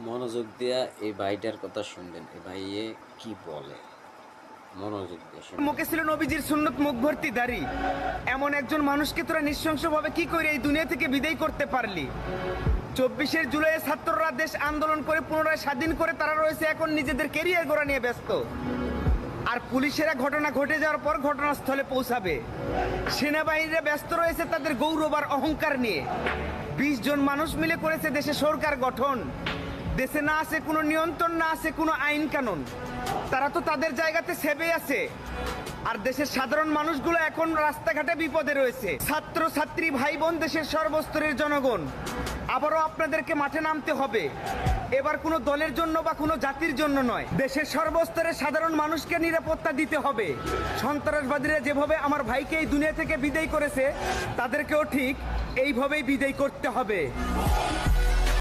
মনোযোগ দিয়া এই ভাইটার কথা শুনবেন, এই ভাইয়ে কি বলে, মনোযোগ দিয়ে শুনবেন। মুখে ছিল নবীজির সুন্নত, মুখ ভর্তি দাড়ি। এমন একজন মানুষকে তোরা নৃশংসভাবে কি করে এই দুনিয়া থেকে বিদায় করতে পারলি? 24শে জুলাইয়ে ছাত্ররা দেশ আন্দোলন করে পুনরায় স্বাধীন করে তারা রয়েছে এখন নিজেদের কেরিয়ার গড়া নিয়ে ব্যস্ত। আর পুলিশেরা ঘটনা ঘটে যাওয়ার পর ঘটনাস্থলে পৌঁছাবে। সেনাবাহিনীরা ব্যস্ত রয়েছে তাদের গৌরব আর অহংকার নিয়ে। 20 জন মানুষ মিলে করেছে দেশে সরকার গঠন। দেশে না আছে কোনো নিয়ন্ত্রণ, না আছে কোনো আইন কানুন। তারা তো তাদের জায়গাতে সেবে আছে। আর দেশের সাধারণ মানুষগুলো এখন রাস্তাঘাটে বিপদে রয়েছে। ছাত্র ছাত্রী ভাই বোন, দেশের সর্বস্তরের জনগণ, আবারও আপনাদেরকে মাঠে নামতে হবে। এবার কোনো দলের জন্য বা কোনো জাতির জন্য নয়, দেশের সর্বস্তরের সাধারণ মানুষকে নিরাপত্তা দিতে হবে। সন্ত্রাসবাদীরা যেভাবে আমার ভাইকে এই দুনিয়া থেকে বিদায় করেছে, তাদেরকেও ঠিক এইভাবেই বিদায় করতে হবে।